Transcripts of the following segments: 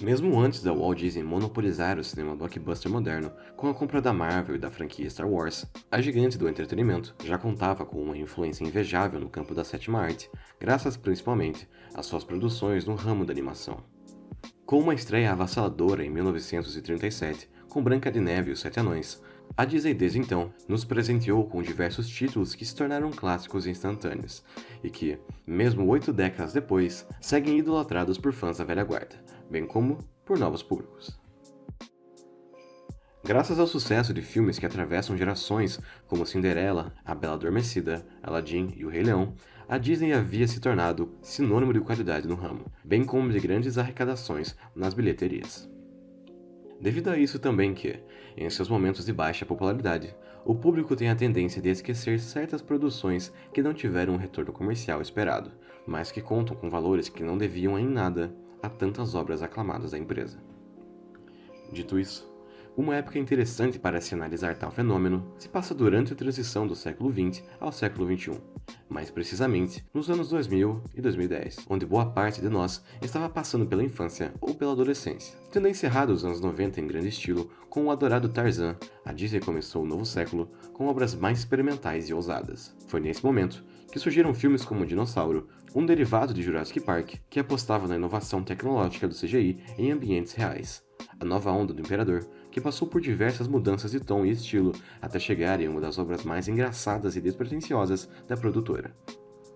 Mesmo antes da Walt Disney monopolizar o cinema blockbuster moderno, com a compra da Marvel e da franquia Star Wars, a gigante do entretenimento já contava com uma influência invejável no campo da sétima arte, graças principalmente às suas produções no ramo da animação. Com uma estreia avassaladora em 1937, com Branca de Neve e os Sete Anões, a Disney desde então nos presenteou com diversos títulos que se tornaram clássicos instantâneos e que, mesmo 8 décadas depois, seguem idolatrados por fãs da velha guarda, bem como por novos públicos. Graças ao sucesso de filmes que atravessam gerações, como Cinderela, A Bela Adormecida, Aladdin e O Rei Leão, a Disney havia se tornado sinônimo de qualidade no ramo, bem como de grandes arrecadações nas bilheterias. Devido a isso também que, em seus momentos de baixa popularidade, o público tem a tendência de esquecer certas produções que não tiveram o retorno comercial esperado, mas que contam com valores que não deviam em nada a tantas obras aclamadas da empresa. Dito isso, uma época interessante para se analisar tal fenômeno se passa durante a transição do século XX ao século XXI, mais precisamente nos anos 2000 e 2010, onde boa parte de nós estava passando pela infância ou pela adolescência. Tendo encerrado os anos 90 em grande estilo com o adorado Tarzan, a Disney começou o novo século com obras mais experimentais e ousadas. Foi nesse momento que surgiram filmes como Dinossauro, um derivado de Jurassic Park, que apostava na inovação tecnológica do CGI em ambientes reais. A Nova Onda do Imperador, que passou por diversas mudanças de tom e estilo até chegar em uma das obras mais engraçadas e despretensiosas da produtora.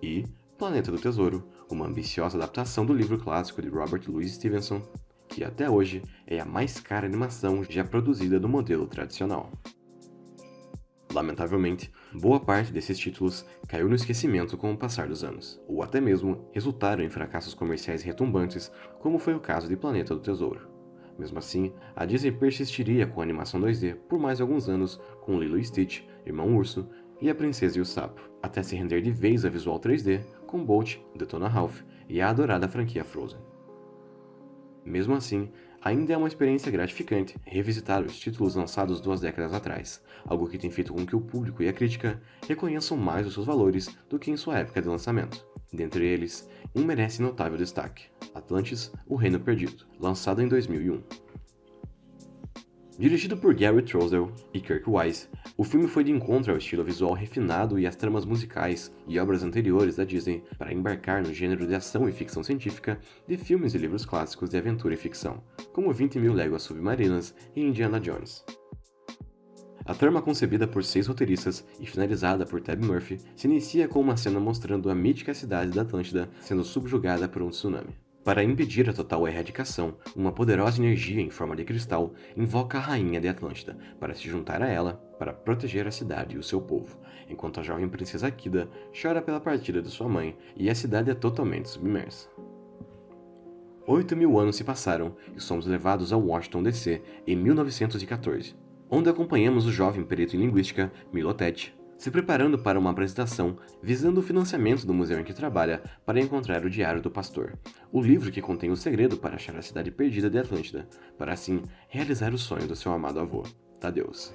E Planeta do Tesouro, uma ambiciosa adaptação do livro clássico de Robert Louis Stevenson, que até hoje é a mais cara animação já produzida no modelo tradicional. Lamentavelmente, boa parte desses títulos caiu no esquecimento com o passar dos anos, ou até mesmo resultaram em fracassos comerciais retumbantes, como foi o caso de Planeta do Tesouro. Mesmo assim, a Disney persistiria com a animação 2D por mais alguns anos com Lilo e Stitch, Irmão Urso e A Princesa e o Sapo, até se render de vez a visual 3D com Bolt, Detona Ralph e a adorada franquia Frozen. Mesmo assim, ainda é uma experiência gratificante revisitar os títulos lançados 2 décadas atrás, algo que tem feito com que o público e a crítica reconheçam mais os seus valores do que em sua época de lançamento. Dentre eles, um merece notável destaque: Atlantis, O Reino Perdido, lançado em 2001. Dirigido por Gary Trousdale e Kirk Wise, o filme foi de encontro ao estilo visual refinado e às tramas musicais e obras anteriores da Disney para embarcar no gênero de ação e ficção científica de filmes e livros clássicos de aventura e ficção, como 20.000 Léguas Submarinas e Indiana Jones. A trama concebida por 6 roteiristas e finalizada por Tab Murphy se inicia com uma cena mostrando a mítica cidade da Atlântida sendo subjugada por um tsunami. Para impedir a total erradicação, uma poderosa energia em forma de cristal invoca a rainha de Atlântida para se juntar a ela para proteger a cidade e o seu povo, enquanto a jovem princesa Kida chora pela partida de sua mãe e a cidade é totalmente submersa. 8.000 anos se passaram e somos levados a Washington DC em 1914, onde acompanhamos o jovem perito em linguística, Milotete, se preparando para uma apresentação visando o financiamento do museu em que trabalha para encontrar o Diário do Pastor, o livro que contém o segredo para achar a cidade perdida de Atlântida, para assim realizar o sonho do seu amado avô, Tadeus.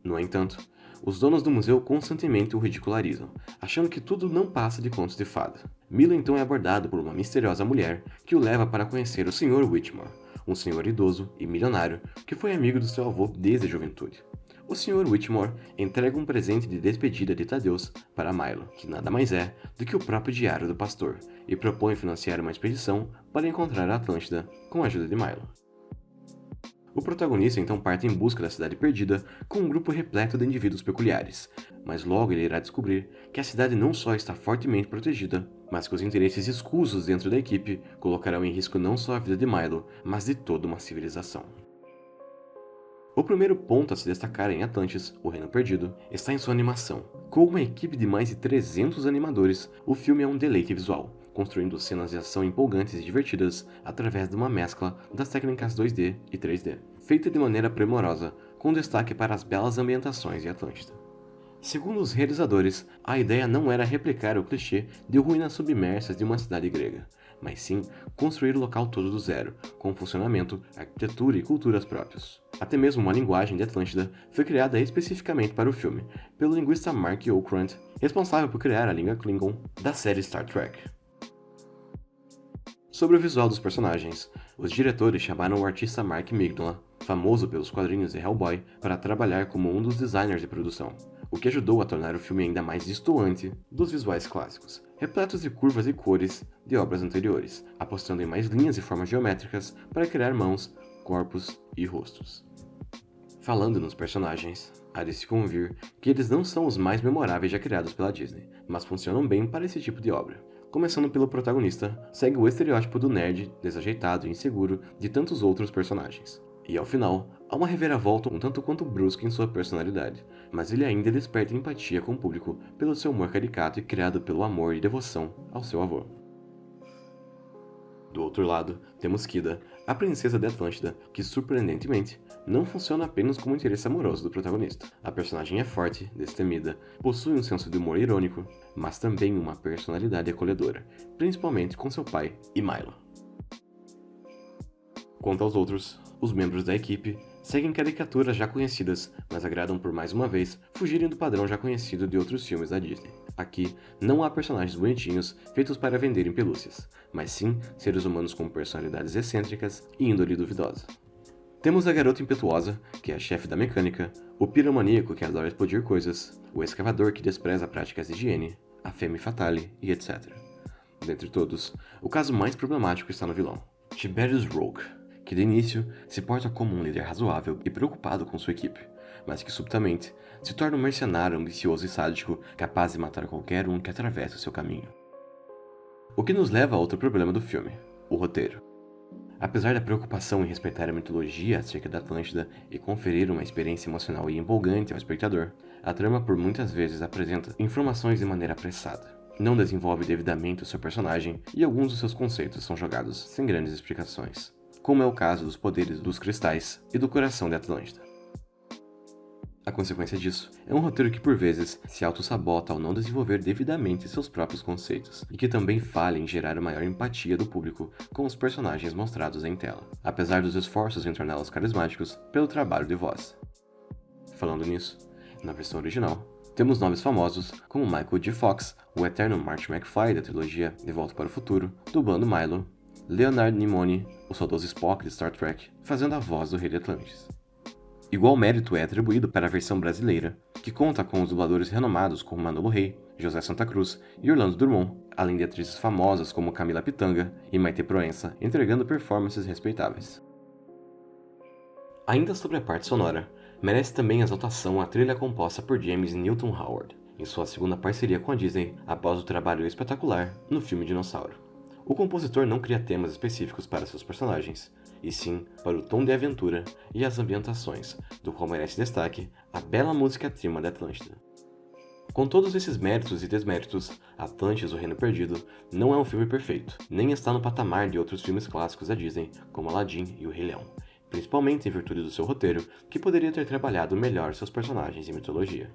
No entanto, os donos do museu constantemente o ridicularizam, achando que tudo não passa de contos de fada. Milo então é abordado por uma misteriosa mulher que o leva para conhecer o Sr. Whitmore, um senhor idoso e milionário que foi amigo do seu avô desde a juventude. O Sr. Whitmore entrega um presente de despedida de Tadeus para Milo, que nada mais é do que o próprio Diário do Pastor, e propõe financiar uma expedição para encontrar a Atlântida com a ajuda de Milo. O protagonista então parte em busca da cidade perdida com um grupo repleto de indivíduos peculiares, mas logo ele irá descobrir que a cidade não só está fortemente protegida, mas que os interesses escusos dentro da equipe colocarão em risco não só a vida de Milo, mas de toda uma civilização. O primeiro ponto a se destacar em Atlantis, O Reino Perdido, está em sua animação. Com uma equipe de mais de 300 animadores, o filme é um deleite visual, construindo cenas de ação empolgantes e divertidas através de uma mescla das técnicas 2D e 3D, feita de maneira primorosa, com destaque para as belas ambientações de Atlântida. Segundo os realizadores, a ideia não era replicar o clichê de ruínas submersas de uma cidade grega, mas sim construir o local todo do zero, com funcionamento, arquitetura e culturas próprios. Até mesmo uma linguagem de Atlântida foi criada especificamente para o filme, pelo linguista Mark Okrand, responsável por criar a língua Klingon da série Star Trek. Sobre o visual dos personagens, Os diretores chamaram o artista Mark Mignola, famoso pelos quadrinhos de Hellboy, para trabalhar como um dos designers de produção, o que ajudou a tornar o filme ainda mais destoante dos visuais clássicos, repletos de curvas e cores de obras anteriores, apostando em mais linhas e formas geométricas para criar mãos, corpos e rostos. Falando nos personagens, há de se convir que eles não são os mais memoráveis já criados pela Disney, mas funcionam bem para esse tipo de obra. Começando pelo protagonista, segue o estereótipo do nerd, desajeitado e inseguro de tantos outros personagens. E ao final, há uma reviravolta um tanto quanto brusca em sua personalidade, mas ele ainda desperta empatia com o público pelo seu humor caricato e criado pelo amor e devoção ao seu avô. Do outro lado, temos Kida, a princesa de Atlântida, que surpreendentemente não funciona apenas como interesse amoroso do protagonista. A personagem é forte, destemida, possui um senso de humor irônico, mas também uma personalidade acolhedora, principalmente com seu pai e Milo. Quanto aos outros, os membros da equipe seguem caricaturas já conhecidas, mas agradam por mais uma vez fugirem do padrão já conhecido de outros filmes da Disney. Aqui, não há personagens bonitinhos feitos para venderem pelúcias, mas sim seres humanos com personalidades excêntricas e índole duvidosa. Temos a garota impetuosa, que é a chefe da mecânica, o piromaníaco que adora explodir coisas, o escavador que despreza práticas de higiene, a femme fatale e etc. Dentre todos, o caso mais problemático está no vilão, Tiberius Rogue, que de início se porta como um líder razoável e preocupado com sua equipe, mas que subitamente se torna um mercenário ambicioso e sádico capaz de matar qualquer um que atravesse o seu caminho. O que nos leva a outro problema do filme, o roteiro. Apesar da preocupação em respeitar a mitologia acerca da Atlântida e conferir uma experiência emocional e empolgante ao espectador, a trama por muitas vezes apresenta informações de maneira apressada, não desenvolve devidamente o seu personagem e alguns dos seus conceitos são jogados sem grandes explicações, como é o caso dos poderes dos cristais e do coração de Atlântida. A consequência disso é um roteiro que por vezes se auto-sabota ao não desenvolver devidamente seus próprios conceitos, e que também falha em gerar a maior empatia do público com os personagens mostrados em tela, apesar dos esforços em torná-los carismáticos pelo trabalho de voz. Falando nisso, na versão original, temos nomes famosos como Michael J. Fox, o eterno Marty McFly da trilogia De Volta para o Futuro, dublando Milo, Leonard Nimoy, o saudoso Spock de Star Trek, fazendo a voz do Rei de Atlantis. Igual mérito é atribuído para a versão brasileira, que conta com os dubladores renomados como Manolo Rey, José Santa Cruz e Orlando Drummond, além de atrizes famosas como Camila Pitanga e Maite Proença, entregando performances respeitáveis. Ainda sobre a parte sonora, merece também exaltação a trilha composta por James Newton Howard, em sua segunda parceria com a Disney após o trabalho espetacular no filme Dinossauro. O compositor não cria temas específicos para seus personagens, e sim para o tom de aventura e as ambientações, do qual merece destaque a bela música tema da Atlântida. Com todos esses méritos e desméritos, Atlantis, o Reino Perdido, não é um filme perfeito, nem está no patamar de outros filmes clássicos da Disney, como Aladdin e O Rei Leão, principalmente em virtude do seu roteiro, que poderia ter trabalhado melhor seus personagens e mitologia.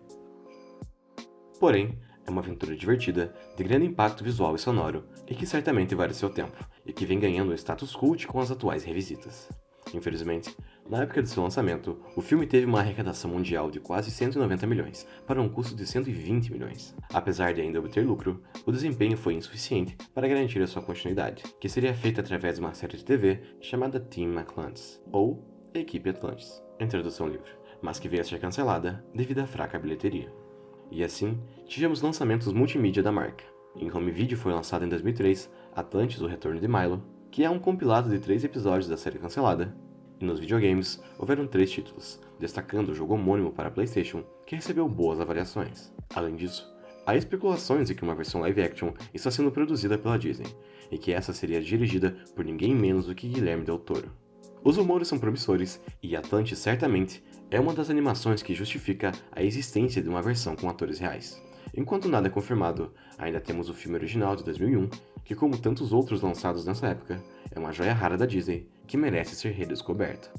Porém, é uma aventura divertida, de grande impacto visual e sonoro, e que certamente vale seu tempo, e que vem ganhando um status cult com as atuais revisitas. Infelizmente, na época de seu lançamento, o filme teve uma arrecadação mundial de quase 190 milhões, para um custo de 120 milhões. Apesar de ainda obter lucro, o desempenho foi insuficiente para garantir a sua continuidade, que seria feita através de uma série de TV chamada Team Atlantis, ou Equipe Atlantis, em tradução livre, mas que veio a ser cancelada devido à fraca bilheteria. E assim, tivemos lançamentos multimídia da marca. Em home video foi lançado em 2003 Atlantis, o Retorno de Milo, que é um compilado de 3 episódios da série cancelada, e nos videogames houveram 3 títulos, destacando o jogo homônimo para PlayStation, que recebeu boas avaliações. Além disso, há especulações de que uma versão live-action está sendo produzida pela Disney, e que essa seria dirigida por ninguém menos do que Guilherme Del Toro. Os rumores são promissores, e Atlantis certamente é uma das animações que justifica a existência de uma versão com atores reais. Enquanto nada é confirmado, ainda temos o filme original de 2001, que como tantos outros lançados nessa época, é uma joia rara da Disney que merece ser redescoberta.